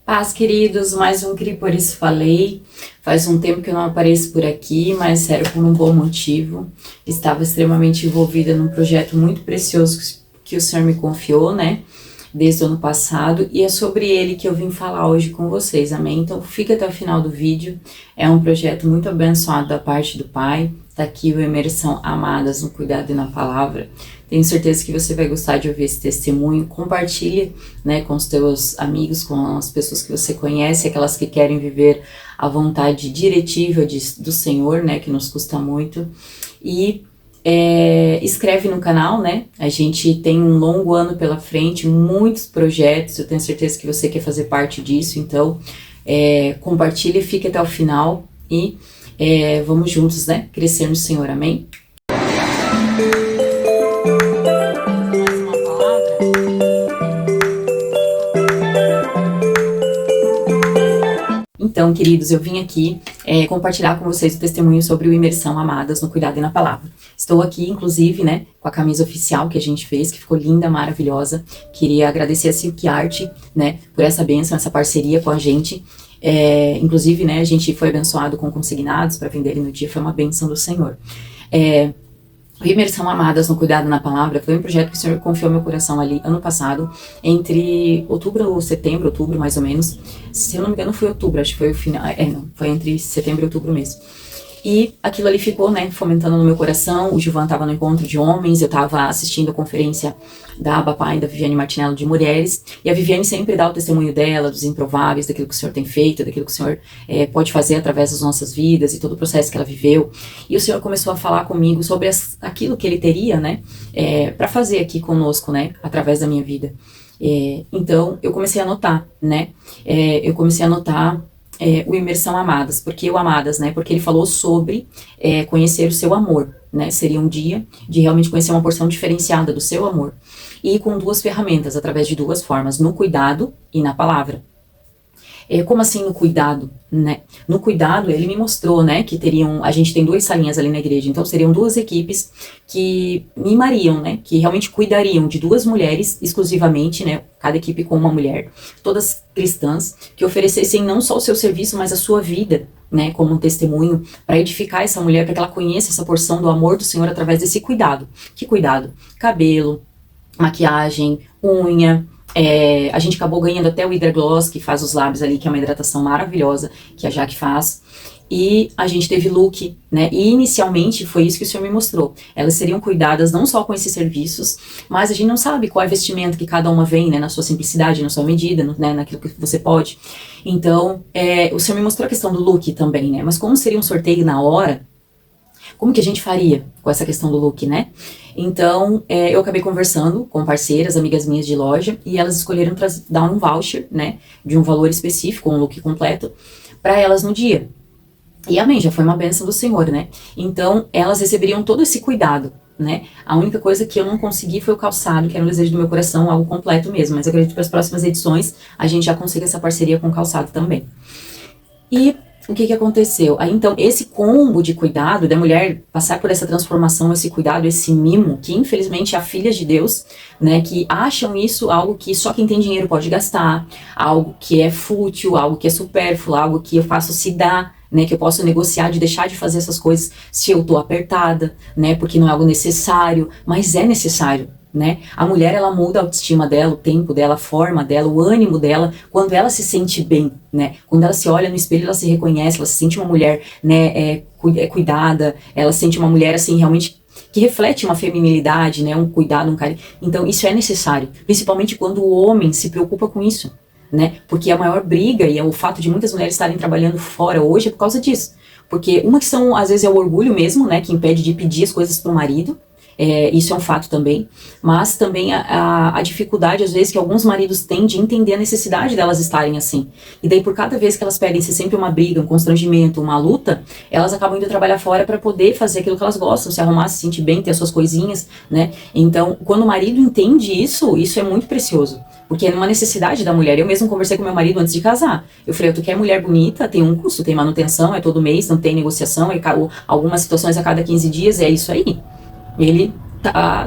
Paz, queridos, mais um Cri Por Isso Falei. Faz um tempo que eu não apareço por aqui, mas sério, por um bom motivo. Estava extremamente envolvida num projeto muito precioso que o Senhor me confiou, né? Desde o ano passado, e é sobre ele que eu vim falar hoje com vocês, amém? Então fica até o final do vídeo. É um projeto muito abençoado da parte do Pai. Tá aqui o Imersão Amadas no Cuidado e na Palavra. Tenho certeza que você vai gostar de ouvir esse testemunho. Compartilhe, né, com os teus amigos, com as pessoas que você conhece, aquelas que querem viver a vontade diretiva do Senhor, né, que nos custa muito. E inscreve no canal, né? A gente tem um longo ano pela frente, muitos projetos. Eu tenho certeza que você quer fazer parte disso. Então, compartilhe, fique até o final e vamos juntos, né? Crescer no Senhor, amém? Então, queridos, eu vim aqui compartilhar com vocês o testemunho sobre o Imersão Amadas no Cuidado e na Palavra. Estou aqui, inclusive, né, com a camisa oficial que a gente fez, que ficou linda, maravilhosa. Queria agradecer a Silk Art, né, por essa bênção, essa parceria com a gente. Inclusive, né, a gente foi abençoado com consignados para venderem no dia, foi uma bênção do Senhor. O Imersão Amadas no Cuidado e na Palavra foi um projeto que o Senhor confiou meu coração ali ano passado, entre outubro ou setembro, outubro mais ou menos. Se eu não me engano foi outubro, acho que foi o final, foi entre setembro e outubro mesmo. E aquilo ali ficou, né, fomentando no meu coração. O Gilvan estava no encontro de homens, eu estava assistindo a conferência da Abapá e da Viviane Martinello de mulheres, e a Viviane sempre dá o testemunho dela, dos improváveis, daquilo que o Senhor tem feito, daquilo que o Senhor pode fazer através das nossas vidas e todo o processo que ela viveu. E o Senhor começou a falar comigo sobre aquilo que Ele teria, né, para fazer aqui conosco, né, através da minha vida. Então, eu comecei a anotar, né, o Imersão Amadas. Por que o Amadas, né? Porque ele falou sobre conhecer o seu amor, né? Seria um dia de realmente conhecer uma porção diferenciada do seu amor. E com duas ferramentas, através de duas formas, no cuidado e na palavra. Como assim no cuidado, né? No cuidado, ele me mostrou, né, que a gente tem duas salinhas ali na igreja, então seriam duas equipes que mimariam, né, que realmente cuidariam de duas mulheres exclusivamente, né, cada equipe com uma mulher, todas cristãs, que oferecessem não só o seu serviço, mas a sua vida, né, como um testemunho, para edificar essa mulher, para que ela conheça essa porção do amor do Senhor através desse cuidado. Que cuidado? Cabelo, maquiagem, unha. A gente acabou ganhando até o Hydra Gloss, que faz os lábios ali, que é uma hidratação maravilhosa, que a Jaque faz. E a gente teve look, né? E inicialmente foi isso que o Senhor me mostrou. Elas seriam cuidadas não só com esses serviços, mas a gente não sabe qual é o vestimento que cada uma vem, né? Na sua simplicidade, na sua medida, né? Naquilo que você pode. Então, o Senhor me mostrou a questão do look também, né? Mas como seria um sorteio na hora, como que a gente faria com essa questão do look, né? Então, eu acabei conversando com parceiras, amigas minhas de loja, e elas escolheram dar um voucher, né, de um valor específico, um look completo, para elas no dia. E amém, já foi uma bênção do Senhor, né? Então, elas receberiam todo esse cuidado, né? A única coisa que eu não consegui foi o calçado, que era um desejo do meu coração, algo completo mesmo. Mas eu acredito que para as próximas edições, a gente já consiga essa parceria com o calçado também. E o que aconteceu? Aí então, esse combo de cuidado, da mulher passar por essa transformação, esse cuidado, esse mimo, que infelizmente há filhas de Deus, né, que acham isso algo que só quem tem dinheiro pode gastar, algo que é fútil, algo que é supérfluo, algo que eu faço se dar, né, que eu posso negociar de deixar de fazer essas coisas se eu tô apertada, né, porque não é algo necessário, mas é necessário. Né? A mulher, ela muda a autoestima dela, o tempo dela, a forma dela, o ânimo dela, quando ela se sente bem, né? Quando ela se olha no espelho, ela se reconhece, ela se sente uma mulher, né, cuidada, ela se sente uma mulher, assim, realmente que reflete uma feminilidade, né, um cuidado, um carinho. Então, isso é necessário, principalmente quando o homem se preocupa com isso, né? Porque a maior briga e o fato de muitas mulheres estarem trabalhando fora hoje é por causa disso. Porque uma questão, às vezes, é o orgulho mesmo, né, que impede de pedir as coisas pro marido. Isso é um fato também, mas também a dificuldade, às vezes, que alguns maridos têm de entender a necessidade delas estarem assim. E daí, por cada vez que elas pedem ser sempre uma briga, um constrangimento, uma luta, elas acabam indo trabalhar fora para poder fazer aquilo que elas gostam, se arrumar, se sentir bem, ter as suas coisinhas, né? Então, quando o marido entende isso, isso é muito precioso. Porque é uma necessidade da mulher. Eu mesmo conversei com meu marido antes de casar. Eu falei, tu quer mulher bonita, tem um custo, tem manutenção, é todo mês, não tem negociação, algumas situações a cada 15 dias, é isso aí. Ele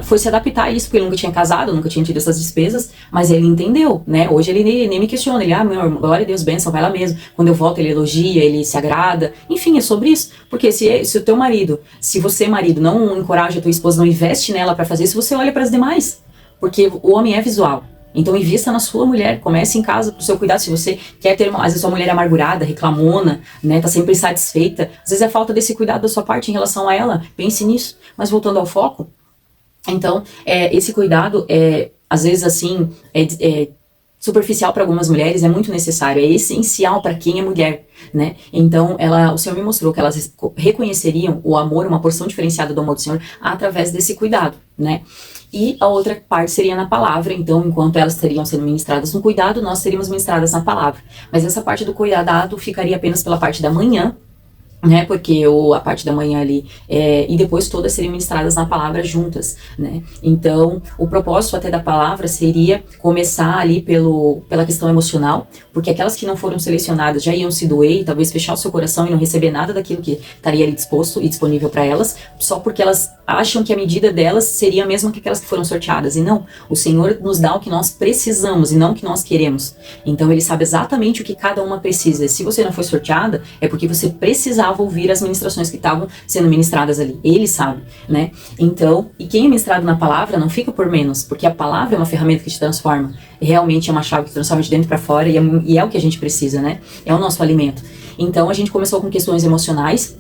foi se adaptar a isso, porque ele nunca tinha casado, nunca tinha tido essas despesas, mas ele entendeu, né? Hoje ele nem me questiona, ele, meu irmão, glória a Deus, bênção, vai lá mesmo. Quando eu volto, ele elogia, ele se agrada. Enfim, é sobre isso. Porque se o teu marido, se você, marido, não encoraja a tua esposa, não investe nela para fazer isso, você olha para as demais. Porque o homem é visual. Então invista na sua mulher, comece em casa pro seu cuidado. Se você quer ter às vezes sua mulher é amargurada, reclamona, né, tá sempre insatisfeita, às vezes é falta desse cuidado da sua parte em relação a ela, pense nisso. Mas voltando ao foco, então esse cuidado às vezes assim, superficial para algumas mulheres, é muito necessário, é essencial para quem é mulher, né? Então, o Senhor me mostrou que elas reconheceriam o amor, uma porção diferenciada do amor do Senhor, através desse cuidado, né? E a outra parte seria na palavra, então, enquanto elas estariam sendo ministradas no cuidado, nós seríamos ministradas na palavra. Mas essa parte do cuidado ficaria apenas pela parte da manhã, né, porque a parte da manhã ali, e depois todas seriam ministradas na palavra juntas, né, então o propósito até da palavra seria começar ali pela questão emocional, porque aquelas que não foram selecionadas já iam se doer e talvez fechar o seu coração e não receber nada daquilo que estaria ali disposto e disponível para elas, só porque elas acham que a medida delas seria a mesma que aquelas que foram sorteadas, e não, o Senhor nos dá o que nós precisamos e não o que nós queremos, então Ele sabe exatamente o que cada uma precisa. Se você não foi sorteada, é porque você precisava ouvir as ministrações que estavam sendo ministradas ali, Ele sabe, né, então, e quem é ministrado na palavra não fica por menos, porque a palavra é uma ferramenta que te transforma, realmente é uma chave que transforma de dentro para fora, e é o que a gente precisa, né, é o nosso alimento. Então a gente começou com questões emocionais,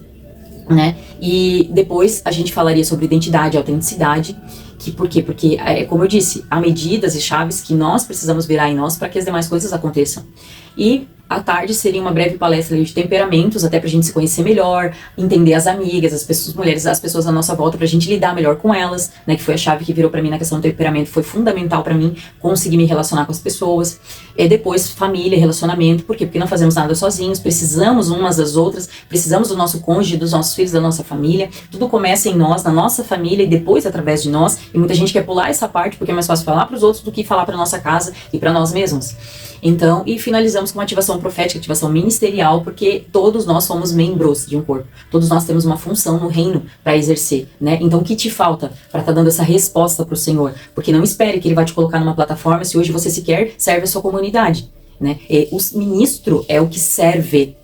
né, e depois a gente falaria sobre identidade e autenticidade, por quê? Porque, como eu disse, há medidas e chaves que nós precisamos virar em nós para que as demais coisas aconteçam. E à tarde seria uma breve palestra de temperamentos, até pra gente se conhecer melhor, entender as amigas, as pessoas, mulheres, as pessoas à nossa volta, pra gente lidar melhor com elas, né, que foi a chave que virou pra mim na questão do temperamento, foi fundamental pra mim conseguir me relacionar com as pessoas. E depois, família, relacionamento, por quê? Porque não fazemos nada sozinhos, precisamos umas das outras, precisamos do nosso cônjuge, dos nossos filhos, da nossa família, tudo começa em nós, na nossa família, e depois através de nós, e muita gente quer pular essa parte, porque é mais fácil falar pros outros do que falar pra nossa casa e pra nós mesmos. Então, e finalizamos com uma ativação profética, ativação ministerial, porque todos nós somos membros de um corpo. Todos nós temos uma função no reino para exercer, né? Então, o que te falta para estar dando essa resposta para o Senhor? Porque não espere que Ele vai te colocar numa plataforma se hoje você sequer serve a sua comunidade, né? O ministro é o que serve.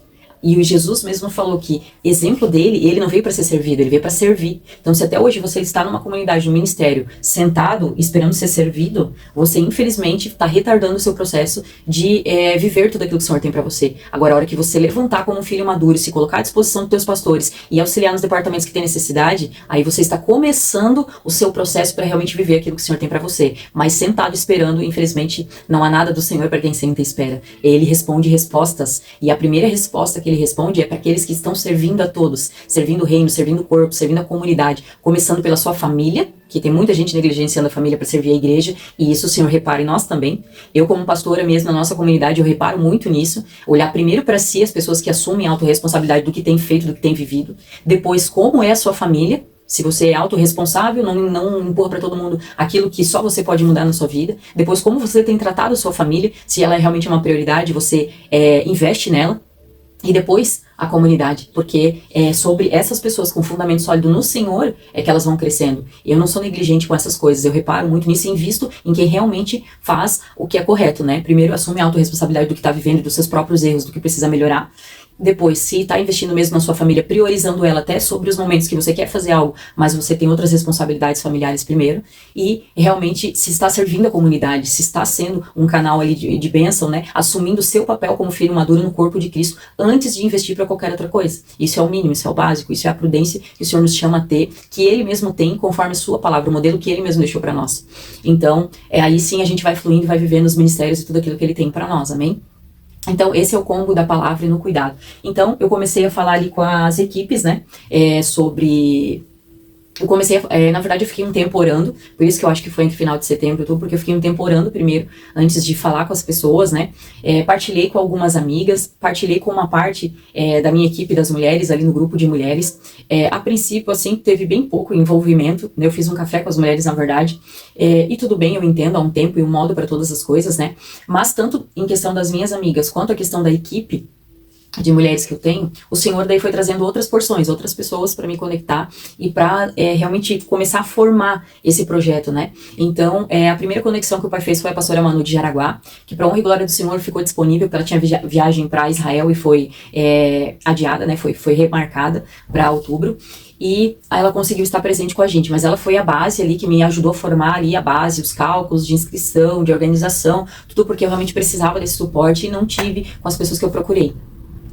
E o Jesus mesmo falou que, exemplo dele, ele não veio para ser servido, ele veio para servir. Então, se até hoje você está numa comunidade, num ministério, sentado, esperando ser servido, você, infelizmente, está retardando o seu processo de viver tudo aquilo que o Senhor tem para você. Agora, a hora que você levantar como um filho maduro, se colocar à disposição dos teus pastores e auxiliar nos departamentos que têm necessidade, aí você está começando o seu processo para realmente viver aquilo que o Senhor tem para você. Mas sentado esperando, infelizmente, não há nada do Senhor para quem senta e espera. Ele responde respostas, e a primeira resposta que ele responde é para aqueles que estão servindo a todos, servindo o reino, servindo o corpo, servindo a comunidade, começando pela sua família, que tem muita gente negligenciando a família para servir a igreja, e isso o Senhor repara em nós também. Eu, como pastora mesmo, na nossa comunidade, eu reparo muito nisso, olhar primeiro para si, as pessoas que assumem a autorresponsabilidade do que tem feito, do que tem vivido, depois como é a sua família. Se você é autorresponsável, não empurra para todo mundo aquilo que só você pode mudar na sua vida. Depois, como você tem tratado a sua família, se ela é realmente uma prioridade, você investe nela. E depois a comunidade, porque é sobre essas pessoas com fundamento sólido no Senhor é que elas vão crescendo. Eu não sou negligente com essas coisas, eu reparo muito nisso e invisto em quem realmente faz o que é correto, né? Primeiro, assume a autorresponsabilidade do que está vivendo, dos seus próprios erros, do que precisa melhorar. Depois, se está investindo mesmo na sua família, priorizando ela até sobre os momentos que você quer fazer algo, mas você tem outras responsabilidades familiares primeiro, e realmente se está servindo a comunidade, se está sendo um canal ali de bênção, né, assumindo o seu papel como filho maduro no corpo de Cristo, antes de investir para qualquer outra coisa. Isso é o mínimo, isso é o básico, isso é a prudência que o Senhor nos chama a ter, que Ele mesmo tem, conforme a sua palavra, o modelo que Ele mesmo deixou para nós. Então, aí sim a gente vai fluindo, vai vivendo os ministérios e tudo aquilo que Ele tem para nós, amém? Então, esse é o combo da palavra e no cuidado. Então, eu comecei a falar ali com as equipes, né, sobre... Eu comecei, na verdade eu fiquei um tempo orando, por isso que eu acho que foi entre final de setembro e outubro, porque eu fiquei um tempo orando primeiro, antes de falar com as pessoas, né, partilhei com algumas amigas, partilhei com uma parte da minha equipe das mulheres, ali no grupo de mulheres, a princípio, assim, teve bem pouco envolvimento, né, eu fiz um café com as mulheres, na verdade, e tudo bem, eu entendo, há um tempo e um modo para todas as coisas, né, mas tanto em questão das minhas amigas, quanto a questão da equipe, de mulheres que eu tenho, o Senhor daí foi trazendo outras porções, outras pessoas para me conectar e para realmente começar a formar esse projeto, né? Então, a primeira conexão que o Pai fez foi a pastora Manu de Jaraguá, que para honra e glória do Senhor ficou disponível, porque ela tinha viagem para Israel e foi adiada, né? Foi remarcada para outubro. E aí ela conseguiu estar presente com a gente, mas ela foi a base ali que me ajudou a formar ali a base, os cálculos de inscrição, de organização, tudo porque eu realmente precisava desse suporte e não tive com as pessoas que eu procurei.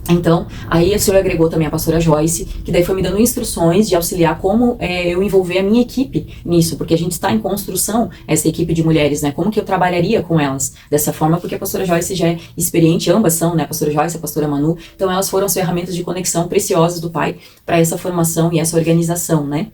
Então, aí o Senhor agregou também a pastora Joyce, que daí foi me dando instruções de auxiliar como eu envolver a minha equipe nisso, porque a gente está em construção, essa equipe de mulheres, né, como que eu trabalharia com elas dessa forma, porque a pastora Joyce já é experiente, ambas são, né, a pastora Joyce e a pastora Manu, então elas foram as ferramentas de conexão preciosas do Pai para essa formação e essa organização, né.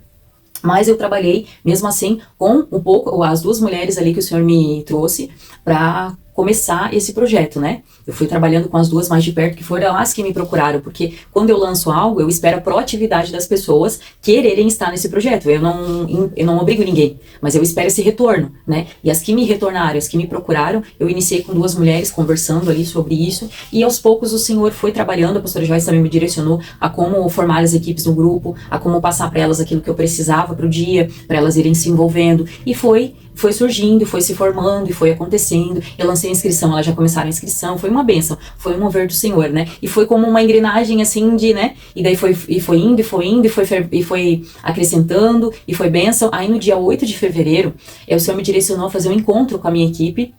Mas eu trabalhei, mesmo assim, com um pouco, as duas mulheres ali que o Senhor me trouxe para começar esse projeto, né? Eu fui trabalhando com as duas mais de perto, que foram elas que me procuraram, porque quando eu lanço algo, eu espero a proatividade das pessoas quererem estar nesse projeto. Eu não obrigo ninguém, mas eu espero esse retorno, né? E as que me retornaram, as que me procuraram, eu iniciei com duas mulheres conversando ali sobre isso, e aos poucos o Senhor foi trabalhando, a pastora Joyce também me direcionou a como formar as equipes no grupo, a como passar para elas aquilo que eu precisava para o dia, para elas irem se envolvendo, e foi surgindo, foi se formando e foi acontecendo. Eu lancei a inscrição, elas já começaram a inscrição, foi uma bênção, foi um mover do Senhor, né? E foi como uma engrenagem assim de, né? E daí foi indo, e foi acrescentando, e foi bênção. Aí no dia 8 de fevereiro, o Senhor me direcionou a fazer um encontro com a minha equipe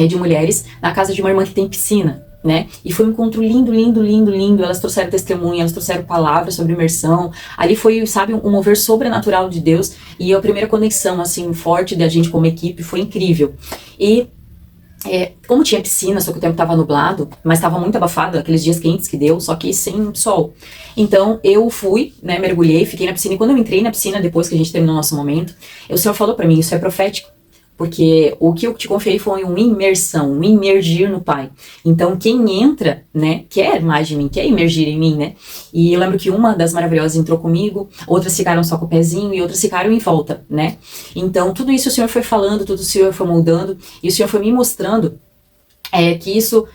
de mulheres na casa de uma irmã que tem piscina, né? E foi um encontro lindo, lindo, lindo, lindo. Elas trouxeram testemunha, elas trouxeram palavras sobre imersão. Ali foi, sabe, um mover sobrenatural de Deus. E a primeira conexão, assim, forte da gente como equipe foi incrível. E como tinha piscina, só que o tempo estava nublado, mas estava muito abafado, aqueles dias quentes que deu, só que sem sol. Então eu fui, né, mergulhei, fiquei na piscina. E quando eu entrei na piscina, depois que a gente terminou o nosso momento, o Senhor falou para mim, isso é profético. Porque o que eu te conferi foi uma imersão, um imergir no Pai. Então, quem entra, né, quer mais de mim, quer imergir em mim, né? E eu lembro que uma das maravilhosas entrou comigo, outras ficaram só com o pezinho e outras ficaram em volta, né? Então, tudo isso o Senhor foi falando, tudo o Senhor foi moldando, e o Senhor foi me mostrando que isso,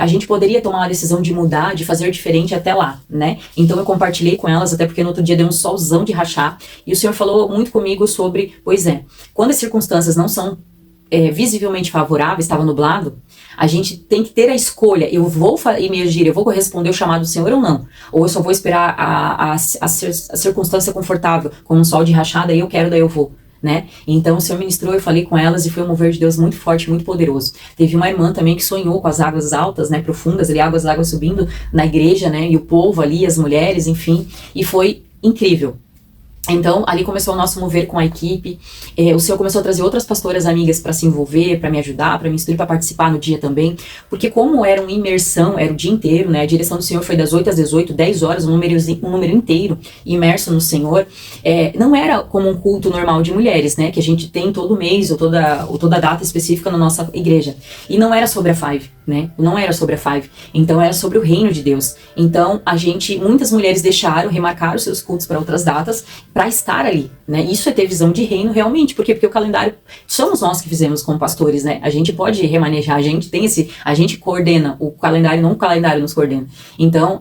a gente poderia tomar uma decisão de mudar, de fazer diferente até lá, né? Então eu compartilhei com elas, até porque no outro dia deu um solzão de rachar, e o Senhor falou muito comigo sobre, quando as circunstâncias não são visivelmente favoráveis, estava nublado, a gente tem que ter a escolha, eu vou emergir, eu vou corresponder ao chamado do Senhor ou não, ou eu só vou esperar a circunstância confortável, com um sol de rachada, e eu quero, daí eu vou. Né? Então o Senhor ministrou, eu falei com elas e foi um mover de Deus muito forte, muito poderoso. Teve uma irmã também que sonhou com as águas altas, né, profundas, ali, águas subindo na igreja, né, e o povo ali, as mulheres, enfim, e foi incrível. Então, ali começou o nosso mover com a equipe, o Senhor começou a trazer outras pastoras amigas para se envolver, para me ajudar, para me instruir, para participar no dia também, porque como era uma imersão, era o dia inteiro, né, a direção do Senhor foi das 8 às 18, 10 horas, um número inteiro imerso no Senhor, não era como um culto normal de mulheres, né, que a gente tem todo mês ou toda data específica na nossa igreja, e não era sobre a Five, né, não era sobre a Five, então era sobre o reino de Deus. Então, muitas mulheres remarcaram seus cultos para outras datas, para estar ali, né? Isso é ter visão de reino realmente, porque o calendário somos nós que fizemos como pastores, né? A gente pode remanejar, a gente coordena o calendário, não o calendário nos coordena. Então,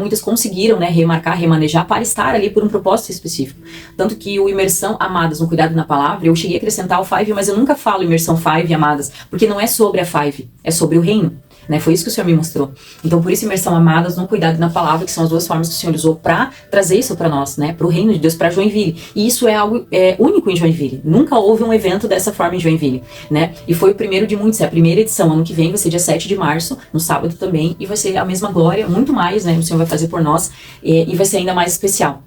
muitas conseguiram, né, remarcar, remanejar para estar ali por um propósito específico. Tanto que o imersão amadas no cuidado na palavra, eu cheguei a acrescentar o Five, mas eu nunca falo imersão Five amadas, porque não é sobre a Five, é sobre o reino. Né, foi isso que o Senhor me mostrou. Então, por isso, imersão amadas no cuidado na palavra, que são as duas formas que o Senhor usou para trazer isso para nós, né, para o reino de Deus, para Joinville. E isso é algo único em Joinville. Nunca houve um evento dessa forma em Joinville, né? E foi o primeiro de muitos. É a primeira edição. Ano que vem vai ser dia 7 de março, no sábado também, e vai ser a mesma glória, muito mais, né? O Senhor vai fazer por nós e vai ser ainda mais especial.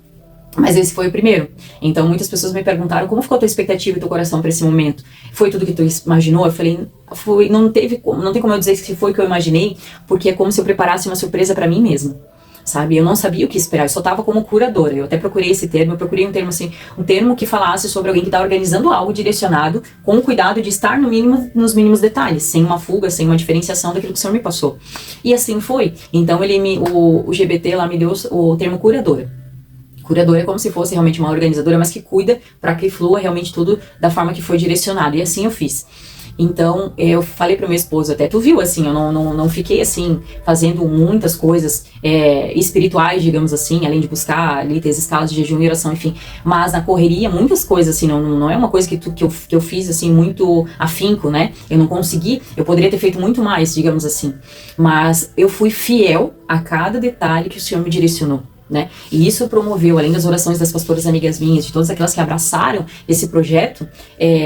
Mas esse foi o primeiro. Então muitas pessoas me perguntaram como ficou a tua expectativa e teu coração para esse momento. Foi tudo que tu imaginou? Eu falei, não tem como eu dizer que foi o que eu imaginei, porque é como se eu preparasse uma surpresa para mim mesma. Sabe, eu não sabia o que esperar, eu só estava como curadora. Eu até procurei esse termo, eu procurei um termo assim, um termo que falasse sobre alguém que está organizando algo direcionado, com o cuidado de estar nos mínimos detalhes, sem uma fuga, sem uma diferenciação daquilo que o Senhor me passou. E assim foi. Então o GBT lá me deu o termo curadora. Curadora é como se fosse realmente uma organizadora, mas que cuida para que flua realmente tudo da forma que foi direcionado. E assim eu fiz. Então, eu falei pro meu esposo, até tu viu, assim, eu não fiquei, assim, fazendo muitas coisas espirituais, digamos assim, além de buscar ali, ter escalas de jejum e oração, enfim. Mas na correria, muitas coisas, assim, não é uma coisa que eu fiz, assim, muito afinco, né? Eu não consegui, eu poderia ter feito muito mais, digamos assim. Mas eu fui fiel a cada detalhe que o Senhor me direcionou. Né? E isso promoveu, além das orações das pastoras amigas minhas, de todas aquelas que abraçaram esse projeto,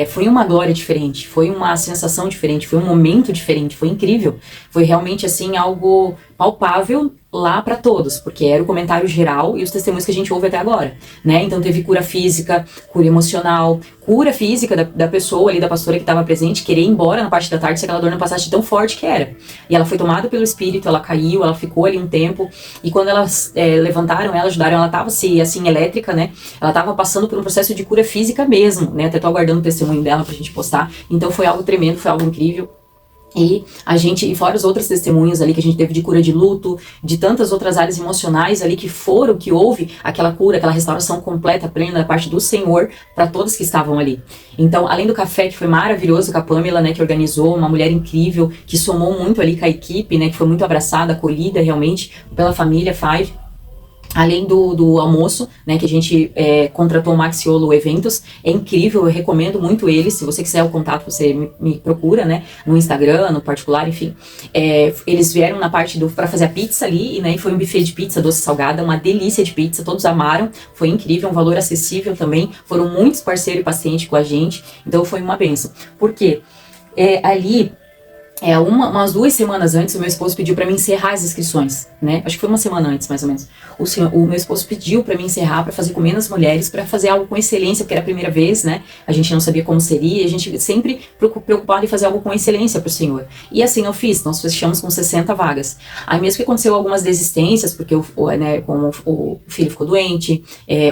foi uma glória diferente, foi uma sensação diferente, foi um momento diferente, foi incrível, foi realmente assim algo palpável lá para todos, porque era o comentário geral e os testemunhos que a gente ouve até agora, né? Então teve cura física, cura emocional, cura física da pessoa ali, da pastora que estava presente, querer ir embora na parte da tarde se aquela dor não passasse tão forte que era. E ela foi tomada pelo Espírito, ela caiu, ela ficou ali um tempo, e quando elas levantaram ela, ajudaram, ela estava assim, elétrica, né? Ela estava passando por um processo de cura física mesmo, né? Até tô aguardando o testemunho dela pra gente postar. Então foi algo tremendo, foi algo incrível. E a gente, e fora os outros testemunhos ali que a gente teve de cura de luto, de tantas outras áreas emocionais ali que houve aquela cura, aquela restauração completa, plena da parte do Senhor para todos que estavam ali. Então, além do café que foi maravilhoso com a Pamela, né, que organizou, uma mulher incrível, que somou muito ali com a equipe, né, que foi muito abraçada, acolhida realmente pela família Five. Além do almoço, né, que a gente contratou o Maxiolo Eventos, é incrível, eu recomendo muito eles. Se você quiser o contato, você me procura, né, no Instagram, no particular, enfim. Eles vieram na parte para fazer a pizza ali, né, e foi um buffet de pizza doce salgada, uma delícia de pizza, todos amaram, foi incrível, um valor acessível também, foram muitos parceiros e pacientes com a gente, então foi uma bênção. Por quê? Ali... umas 2 semanas antes, o meu esposo pediu para mim encerrar as inscrições, né? Acho que foi uma semana antes, mais ou menos. O meu esposo pediu para mim encerrar, para fazer com menos mulheres, para fazer algo com excelência, porque era a primeira vez, né? A gente não sabia como seria, a gente sempre preocupado em fazer algo com excelência pro Senhor. E assim eu fiz, nós fechamos com 60 vagas. Aí mesmo que aconteceu algumas desistências, porque como o filho ficou doente,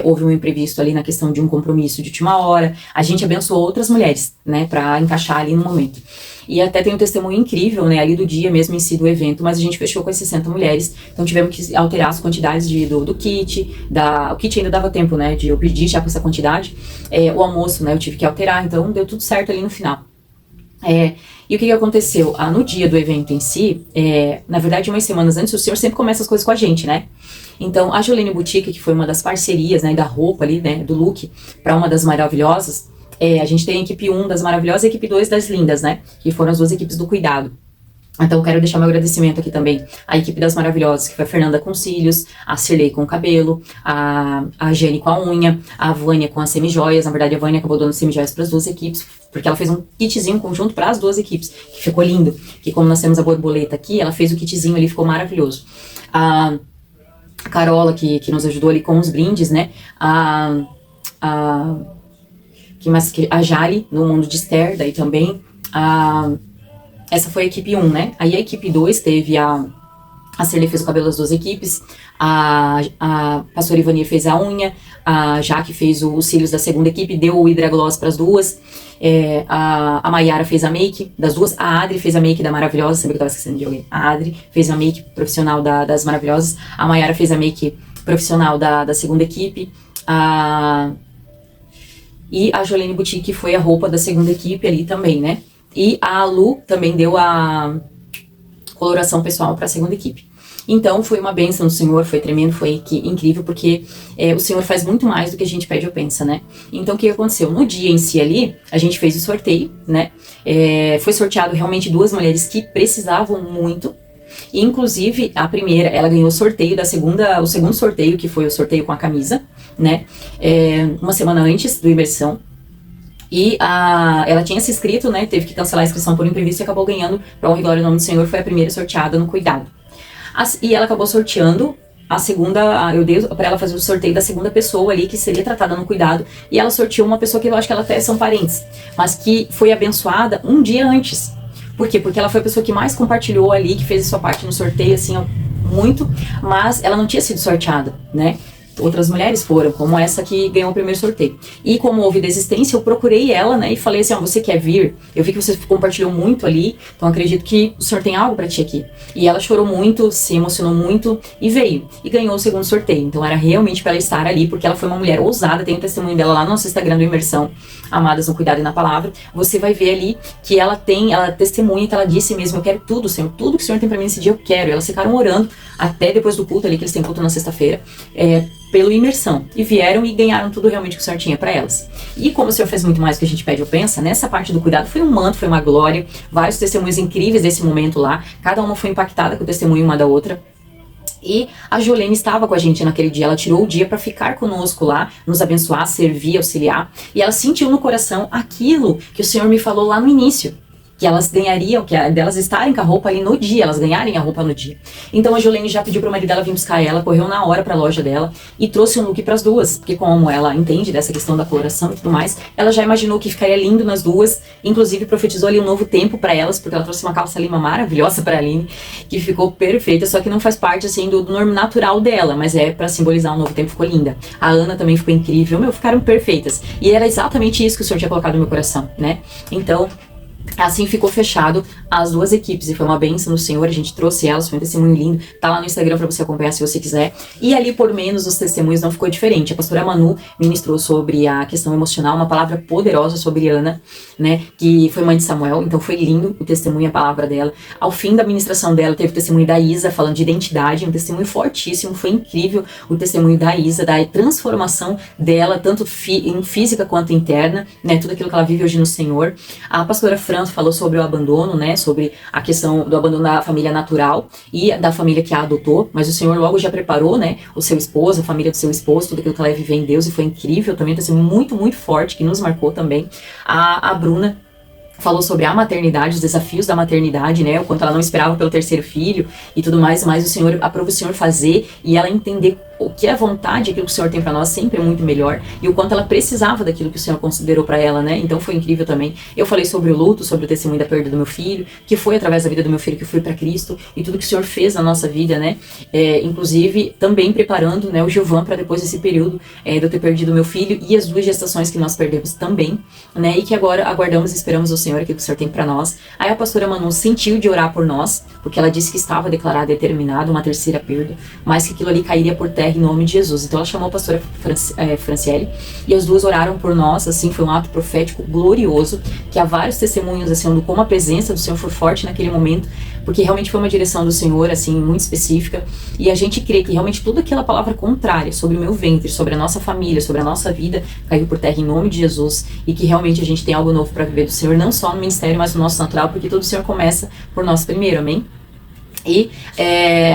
houve um imprevisto ali na questão de um compromisso de última hora, a gente abençoou outras mulheres, né? Para encaixar ali no momento. E até tem um testemunho incrível, né, ali do dia mesmo em si do evento, mas a gente fechou com as 60 mulheres, então tivemos que alterar as quantidades do kit, o kit ainda dava tempo, né, de eu pedir já com essa quantidade, o almoço, né, eu tive que alterar, então deu tudo certo ali no final. E o que aconteceu? No dia do evento em si, na verdade umas semanas antes, o Senhor sempre começa as coisas com a gente, né? Então a Jolene Boutique, que foi uma das parcerias, né, da roupa ali, né, do look, para uma das maravilhosas, a gente tem a equipe 1 das maravilhosas e a equipe 2 das lindas, né? Que foram as 2 equipes do cuidado. Então eu quero deixar meu agradecimento aqui também à equipe das maravilhosas, que foi a Fernanda com cílios, a Cirlei com cabelo, a Jane com a unha, a Vânia com as semijoias. Na verdade a Vânia acabou dando semijoias para as 2 equipes, porque ela fez um kitzinho conjunto para as 2 equipes, que ficou lindo. Que como nós temos a borboleta aqui, ela fez o kitzinho ali, ficou maravilhoso. A Carola, que nos ajudou ali com os brindes, né? A Jali, no Mundo de Esther, daí também. Essa foi a equipe 1, né? Aí a equipe 2 teve a Cirlei fez o cabelo das 2 equipes, a pastora Ivani fez a unha, a Jaque fez os cílios da segunda equipe, deu o Hidragloss para as 2, a Maiara fez a make das 2, a Adri fez a make da Maravilhosa, sempre que eu estava esquecendo de alguém, a Adri fez a make profissional das Maravilhosas, a Maiara fez a make profissional da segunda equipe, e a Jolene Boutique foi a roupa da segunda equipe ali também, né? E a Lu também deu a coloração pessoal para a segunda equipe. Então foi uma bênção do Senhor, foi tremendo, foi incrível, porque o Senhor faz muito mais do que a gente pede ou pensa, né? Então o que aconteceu? No dia em si ali, a gente fez o sorteio, né? Foi sorteado realmente 2 mulheres que precisavam muito. E, inclusive, a primeira, ela ganhou o sorteio o segundo sorteio, que foi o sorteio com a camisa, né? Uma semana antes do Imersão. E ela tinha se inscrito, né? Teve que cancelar a inscrição por imprevisto e acabou ganhando, para honra e glória do nome do Senhor, foi a primeira sorteada no cuidado. E ela acabou sorteando a segunda, eu dei para ela fazer o sorteio da segunda pessoa ali, que seria tratada no cuidado, e ela sorteou uma pessoa que eu acho que ela até são parentes, mas que foi abençoada um dia antes. Por quê? Porque ela foi a pessoa que mais compartilhou ali, que fez a sua parte no sorteio, assim, muito, mas ela não tinha sido sorteada, né? outras mulheres foram, como essa que ganhou o primeiro sorteio. E como houve desistência, eu procurei ela, né, e falei assim, você quer vir? Eu vi que você compartilhou muito ali, então acredito que o senhor tem algo pra ti aqui. E ela chorou muito, se emocionou muito e veio. E ganhou o segundo sorteio. Então era realmente pra ela estar ali, porque ela foi uma mulher ousada, tem o testemunho dela lá no nosso Instagram do Imersão, Amadas no Cuidado e na Palavra. Você vai ver ali que ela testemunha, que ela disse mesmo, eu quero tudo, Senhor, tudo que o Senhor tem pra mim nesse dia eu quero. E elas ficaram orando até depois do culto ali, que eles têm culto na sexta-feira, pelo Imersão, e vieram e ganharam tudo realmente que o Senhor tinha para elas. E como o Senhor fez muito mais do que a gente pede ou pensa, nessa parte do cuidado foi um manto, foi uma glória, vários testemunhos incríveis desse momento lá, cada uma foi impactada com o testemunho uma da outra. E a Jolene estava com a gente naquele dia, ela tirou o dia para ficar conosco lá, nos abençoar, servir, auxiliar, e ela sentiu no coração aquilo que o Senhor me falou lá no início, que elas ganhariam, que delas estarem com a roupa ali no dia, elas ganharem a roupa no dia. Então a Jolene já pediu pro marido dela vir buscar ela, correu na hora pra loja dela e trouxe um look pras duas, porque como ela entende dessa questão da coloração e tudo mais, ela já imaginou que ficaria lindo nas duas, inclusive profetizou ali um novo tempo pra elas, porque ela trouxe uma calça lima maravilhosa pra Aline, que ficou perfeita, só que não faz parte assim do norma natural dela, mas é pra simbolizar um novo tempo, ficou linda. A Ana também ficou incrível, ficaram perfeitas. E era exatamente isso que o Senhor tinha colocado no meu coração, né? Então, assim ficou fechado as duas equipes e foi uma bênção do Senhor, a gente trouxe elas, foi um testemunho lindo, tá lá no Instagram pra você acompanhar se você quiser. E ali por menos os testemunhos não ficou diferente, a pastora Manu ministrou sobre a questão emocional, uma palavra poderosa sobre Ana, né, que foi mãe de Samuel, então foi lindo o testemunho, a palavra dela. Ao fim da ministração dela teve o testemunho da Isa falando de identidade, um testemunho fortíssimo, foi incrível o testemunho da Isa, da transformação dela, tanto em física quanto interna, né, tudo aquilo que ela vive hoje no Senhor. A pastora Fran falou sobre o abandono, né, sobre a questão do abandono da família natural e da família que a adotou, mas o Senhor logo já preparou, né, o seu esposo, a família do seu esposo, tudo aquilo que ela ia viver em Deus, e foi incrível também, tá sendo muito, muito forte, que nos marcou também. A Bruna falou sobre a maternidade, os desafios da maternidade, né, o quanto ela não esperava pelo terceiro filho e tudo mais, mas o Senhor, aprova o Senhor fazer e ela entender o que é vontade, aquilo que o Senhor tem pra nós sempre é muito melhor, e o quanto ela precisava daquilo que o Senhor considerou pra ela, né, então foi incrível também. Eu falei sobre o luto, sobre o testemunho da perda do meu filho, que foi através da vida do meu filho que eu fui pra Cristo, e tudo que o Senhor fez na nossa vida, né, inclusive também preparando, né, o Gilvan pra depois desse período de eu ter perdido meu filho, e as 2 gestações que nós perdemos também, né, e que agora aguardamos e esperamos o Senhor, aquilo que o Senhor tem pra nós. Aí a pastora Manu sentiu de orar por nós, porque ela disse que estava declarada e determinada uma terceira perda, mas que aquilo ali cairia por terra em nome de Jesus. Então ela chamou a pastora Franciele e as duas oraram por nós, assim, foi um ato profético glorioso, que há vários testemunhos, assim, de como a presença do Senhor foi forte naquele momento, porque realmente foi uma direção do Senhor, assim, muito específica, e a gente crê que realmente toda aquela palavra contrária sobre o meu ventre, sobre a nossa família, sobre a nossa vida, caiu por terra em nome de Jesus, e que realmente a gente tem algo novo para viver do Senhor, não só no ministério, mas no nosso natural, porque todo o Senhor começa por nós primeiro, amém? E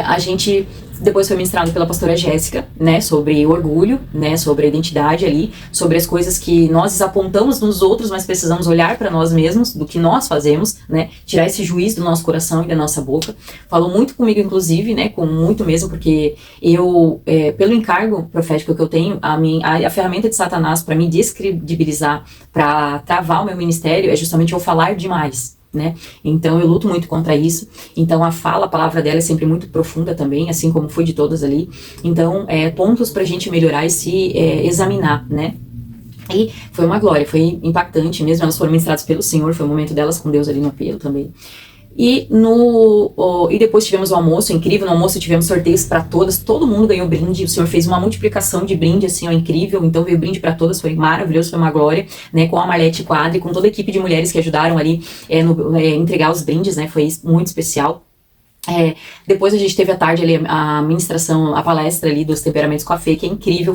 a gente depois foi ministrado pela pastora Jéssica, né, sobre orgulho, né, sobre a identidade ali, sobre as coisas que nós apontamos nos outros, mas precisamos olhar para nós mesmos, do que nós fazemos, né, tirar esse juízo do nosso coração e da nossa boca. Falou muito comigo, inclusive, né, com muito mesmo, porque eu, pelo encargo profético que eu tenho, a ferramenta de Satanás para me descredibilizar, para travar o meu ministério, é justamente eu falar demais. Né? Então eu luto muito contra isso. Então a palavra dela é sempre muito profunda também, assim como foi de todas ali. Então pontos pra gente melhorar e se examinar, né? E foi uma glória, foi impactante mesmo. Elas foram ministradas pelo Senhor, foi o momento delas com Deus ali no apelo também. E depois tivemos o almoço incrível. No almoço tivemos sorteios para todas, todo mundo ganhou brinde. O Senhor fez uma multiplicação de brinde, assim, ó, incrível. Então veio brinde para todas, foi maravilhoso, foi uma glória, né? Com a Marlete Quadri, com toda a equipe de mulheres que ajudaram ali entregar os brindes, né? Foi muito especial. Depois a gente teve à tarde ali a ministração, a palestra ali dos temperamentos com a Fê, que é incrível,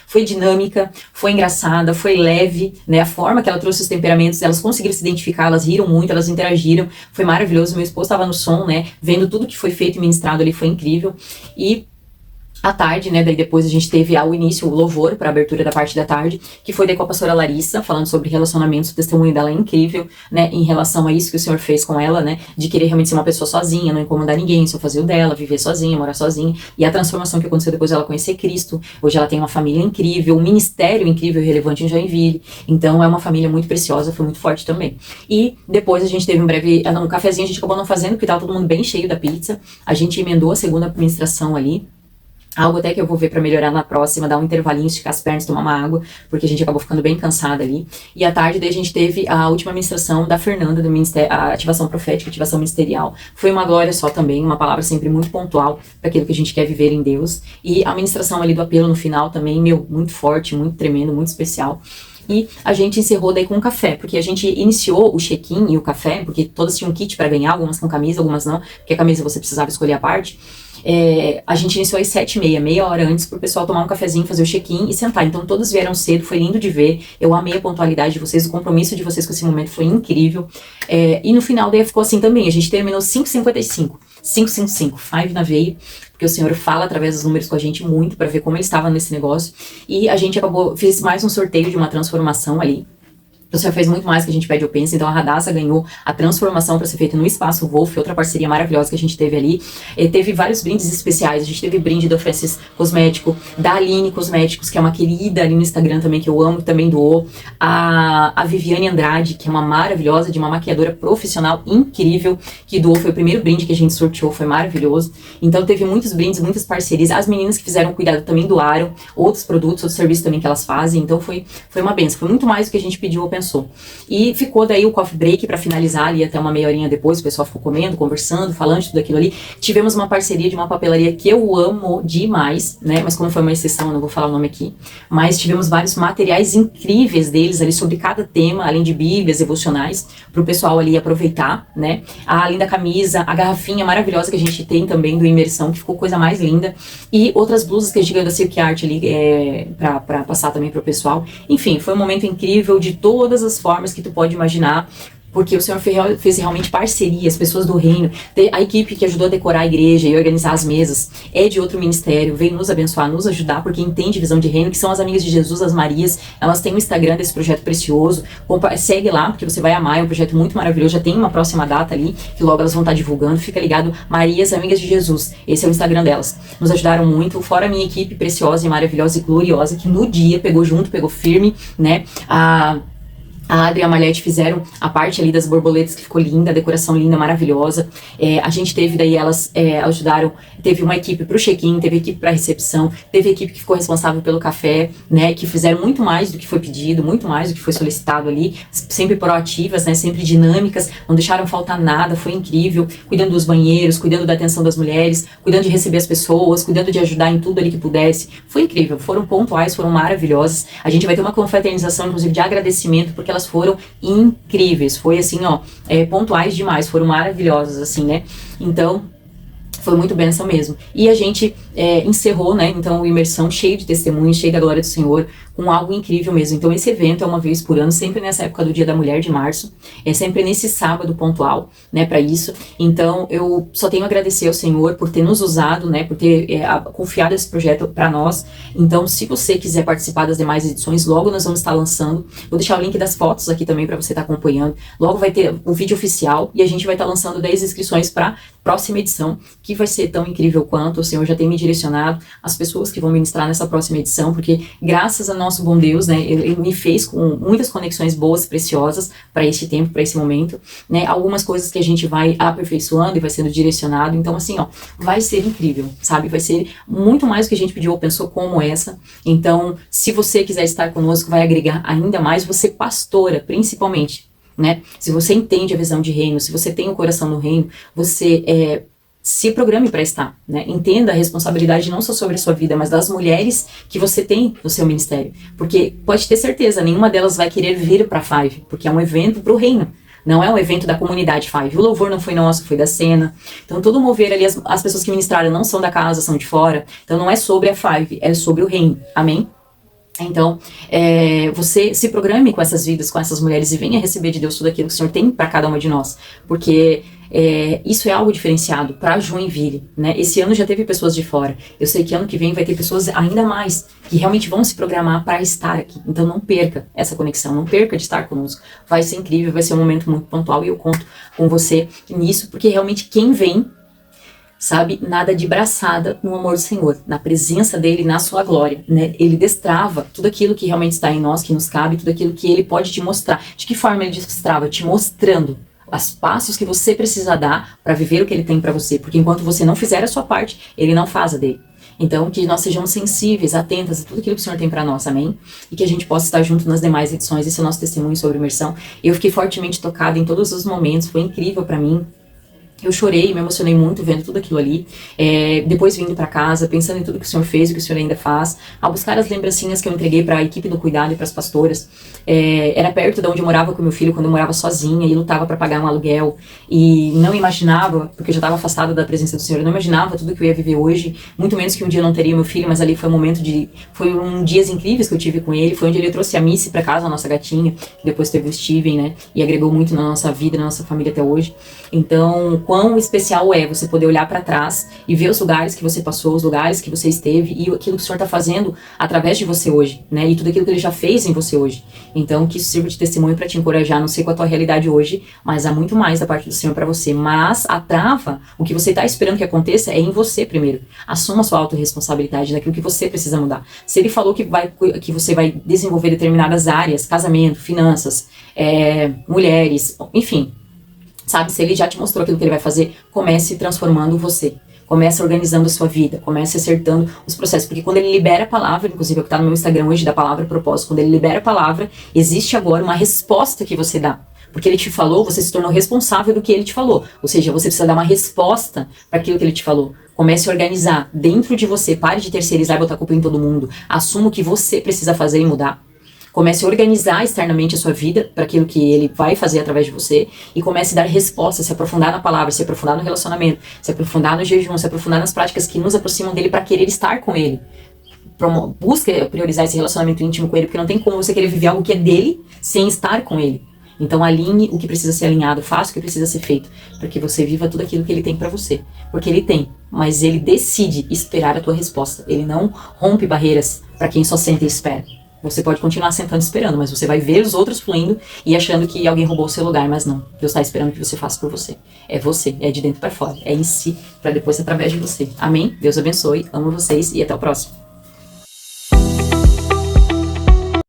foi dinâmica, foi engraçada, foi leve, né, a forma que ela trouxe os temperamentos, elas conseguiram se identificar, elas riram muito, elas interagiram, foi maravilhoso. Meu esposo estava no som, né, vendo tudo que foi feito e ministrado ali, foi incrível. E à tarde, né, daí depois a gente teve ao início o louvor para a abertura da parte da tarde, que foi daí com a pastora Larissa, falando sobre relacionamentos. O testemunho dela é incrível, né, em relação a isso que o Senhor fez com ela, né, de querer realmente ser uma pessoa sozinha, não incomodar ninguém, só fazer o dela, viver sozinha, morar sozinha, e a transformação que aconteceu depois dela conhecer Cristo. Hoje ela tem uma família incrível, um ministério incrível e relevante em Joinville, então é uma família muito preciosa, foi muito forte também. E depois a gente teve um cafezinho, a gente acabou não fazendo, porque tava todo mundo bem cheio da pizza, a gente emendou a segunda administração ali, Algo até que eu vou ver pra melhorar na próxima, dar um intervalinho, esticar as pernas, tomar uma água, porque a gente acabou ficando bem cansada ali. E à tarde, daí a gente teve a última ministração da Fernanda, do Ministério, a ativação profética, ativação ministerial. Foi uma glória só também, uma palavra sempre muito pontual para aquilo que a gente quer viver em Deus. E a ministração ali do apelo no final também, muito forte, muito tremendo, muito especial. E a gente encerrou daí com um café, porque a gente iniciou o check-in e o café, porque todas tinham um kit para ganhar, algumas com camisa, algumas não, porque a camisa você precisava escolher a parte. A gente iniciou às 7h30, meia hora antes, pro pessoal tomar um cafezinho, fazer o check-in e sentar. Então todos vieram cedo, foi lindo de ver. Eu amei a pontualidade de vocês, o compromisso de vocês com esse momento foi incrível. E no final daí ficou assim também, a gente terminou 5h55, 555, 5 na veia, porque o Senhor fala através dos números com a gente muito para ver como ele estava nesse negócio. E a gente fez mais um sorteio de uma transformação ali. O Senhor fez muito mais que a gente pede ou pensa, então a Radassa ganhou a transformação para ser feita no Espaço Wolf, outra parceria maravilhosa que a gente teve ali. Teve vários brindes especiais, a gente teve brinde do Francis Cosmético, da Aline Cosméticos, que é uma querida ali no Instagram também, que eu amo, que também doou. A Viviane Andrade, que é uma maravilhosa, de uma maquiadora profissional incrível, que doou, foi o primeiro brinde que a gente sorteou, foi maravilhoso. Então teve muitos brindes, muitas parcerias. As meninas que fizeram cuidado também doaram, outros produtos, outros serviços também que elas fazem, então foi uma benção, foi muito mais do que a gente pediu ou pensou. E ficou daí o coffee break para finalizar ali até uma meia horinha depois, o pessoal ficou comendo, conversando, falando de tudo aquilo ali. Tivemos uma parceria de uma papelaria que eu amo demais, né, mas como foi uma exceção, eu não vou falar o nome aqui, mas tivemos vários materiais incríveis deles ali sobre cada tema, além de bíblias devocionais, pro pessoal ali aproveitar, né, além da camisa, a garrafinha maravilhosa que a gente tem também do Imersão, que ficou coisa mais linda, e outras blusas que a gente ganhou da Silk Art ali, pra passar também pro pessoal. Enfim, foi um momento incrível de todas as formas que tu pode imaginar, porque o Senhor fez realmente parcerias, pessoas do reino, a equipe que ajudou a decorar a igreja e organizar as mesas, é de outro ministério, veio nos abençoar, nos ajudar, porque entende visão de reino, que são as amigas de Jesus, as Marias, elas têm o Instagram desse projeto precioso, segue lá, porque você vai amar, é um projeto muito maravilhoso, já tem uma próxima data ali, que logo elas vão estar divulgando, fica ligado, Marias, amigas de Jesus, esse é o Instagram delas, nos ajudaram muito, fora a minha equipe preciosa e maravilhosa e gloriosa, que no dia pegou junto, pegou firme, né, a Adri e a Malhete fizeram a parte ali das borboletas, que ficou linda, a decoração linda, maravilhosa. A gente teve daí, elas ajudaram, teve uma equipe pro check-in, teve equipe pra recepção, teve equipe que ficou responsável pelo café, né, que fizeram muito mais do que foi pedido, muito mais do que foi solicitado ali, sempre proativas, né, sempre dinâmicas, não deixaram faltar nada, foi incrível, cuidando dos banheiros, cuidando da atenção das mulheres, cuidando de receber as pessoas, cuidando de ajudar em tudo ali que pudesse. Foi incrível, foram pontuais, foram maravilhosas. A gente vai ter uma confraternização, inclusive, de agradecimento, porque elas foram incríveis, foi assim, pontuais demais, foram maravilhosas, assim, né, então foi muito bênção mesmo. E a gente encerrou, né, então o Imersão cheio de testemunhos, cheio da glória do Senhor, com algo incrível mesmo. Então esse evento é uma vez por ano, sempre nessa época do Dia da Mulher de março, é sempre nesse sábado pontual, né, para isso. Então eu só tenho a agradecer ao Senhor por ter nos usado, né, por ter confiado esse projeto para nós. Então se você quiser participar das demais edições, logo nós vamos estar lançando, vou deixar o link das fotos aqui também para você estar acompanhando, logo vai ter o vídeo oficial e a gente vai estar lançando 10 inscrições para próxima edição, que vai ser tão incrível quanto. O Senhor já tem me direcionado as pessoas que vão ministrar nessa próxima edição, porque graças a nosso bom Deus, né, ele me fez com muitas conexões boas, preciosas para este tempo, para esse momento, né, algumas coisas que a gente vai aperfeiçoando e vai sendo direcionado. Então assim, vai ser incrível, sabe, vai ser muito mais do que a gente pediu ou pensou como essa. Então se você quiser estar conosco, vai agregar ainda mais, você pastora, principalmente, né, se você entende a visão de reino, se você tem o coração no reino, você se programe para estar, né? Entenda a responsabilidade não só sobre a sua vida, mas das mulheres que você tem no seu ministério, porque pode ter certeza, nenhuma delas vai querer vir para Five, porque é um evento para o reino, não é um evento da comunidade Five. O louvor não foi nosso, foi da cena. Então todo mover ali, as pessoas que ministraram não são da casa, são de fora. Então não é sobre a Five, é sobre o reino. Amém? Então, você se programe com essas vidas, com essas mulheres, e venha receber de Deus tudo aquilo que o Senhor tem para cada uma de nós, porque isso é algo diferenciado para Joinville, né? Esse ano já teve pessoas de fora, eu sei que ano que vem vai ter pessoas ainda mais, que realmente vão se programar para estar aqui. Então não perca essa conexão, não perca de estar conosco, vai ser incrível, vai ser um momento muito pontual, e eu conto com você nisso, porque realmente quem vem, sabe, nada de braçada no amor do Senhor, na presença dele, na sua glória, né? Ele destrava tudo aquilo que realmente está em nós, que nos cabe, tudo aquilo que ele pode te mostrar. De que forma ele destrava? Te mostrando os passos que você precisa dar para viver o que ele tem para você, porque enquanto você não fizer a sua parte, ele não faz a dele. Então, que nós sejamos sensíveis, atentas a tudo aquilo que o Senhor tem para nós, amém? E que a gente possa estar junto nas demais edições. Esse é o nosso testemunho sobre imersão. Eu fiquei fortemente tocada em todos os momentos, foi incrível para mim. Eu chorei, me emocionei muito vendo tudo aquilo ali, depois vindo para casa, pensando em tudo que o Senhor fez e que o Senhor ainda faz, ao buscar as lembrancinhas que eu entreguei para a equipe do cuidado e para as pastoras. Era perto de onde eu morava com meu filho, quando eu morava sozinha e lutava para pagar um aluguel, e não imaginava, porque eu já estava afastada da presença do Senhor, eu não imaginava tudo que eu ia viver hoje, muito menos que um dia eu não teria meu filho, mas ali foi um dias incríveis que eu tive com ele, foi onde ele trouxe a Missy para casa, a nossa gatinha, que depois teve o Steven, né, e agregou muito na nossa vida, na nossa família até hoje. Então, quão especial é você poder olhar para trás e ver os lugares que você passou, os lugares que você esteve e aquilo que o Senhor está fazendo através de você hoje, né? E tudo aquilo que Ele já fez em você hoje. Então, que isso sirva de testemunho para te encorajar. Não sei qual a tua realidade hoje, mas há muito mais da parte do Senhor para você. Mas a trava, o que você está esperando que aconteça é em você primeiro. Assuma a sua autorresponsabilidade daquilo que você precisa mudar. Se Ele falou que você vai desenvolver determinadas áreas, casamento, finanças, mulheres, enfim, sabe, se Ele já te mostrou aquilo que Ele vai fazer, comece transformando você. Comece organizando a sua vida, comece acertando os processos, porque quando Ele libera a palavra, inclusive é o que está no meu Instagram hoje, da palavra propósito, quando Ele libera a palavra, existe agora uma resposta que você dá. Porque Ele te falou, você se tornou responsável do que Ele te falou. Ou seja, você precisa dar uma resposta para aquilo que Ele te falou. Comece a organizar dentro de você, pare de terceirizar e botar culpa em todo mundo. Assuma o que você precisa fazer e mudar. Comece a organizar externamente a sua vida para aquilo que Ele vai fazer através de você e comece a dar respostas, se aprofundar na palavra, se aprofundar no relacionamento, se aprofundar no jejum, se aprofundar nas práticas que nos aproximam dEle para querer estar com Ele. Busca priorizar esse relacionamento íntimo com Ele, porque não tem como você querer viver algo que é dEle sem estar com Ele. Então alinhe o que precisa ser alinhado, faça o que precisa ser feito, para que você viva tudo aquilo que Ele tem para você. Porque Ele tem, mas Ele decide esperar a tua resposta. Ele não rompe barreiras para quem só senta e espera. Você pode continuar sentando esperando, mas você vai ver os outros fluindo e achando que alguém roubou o seu lugar, mas não. Deus está esperando que você faça por você. É você, é de dentro para fora, é em si, para depois através de você. Amém? Deus abençoe, amo vocês e até o próximo.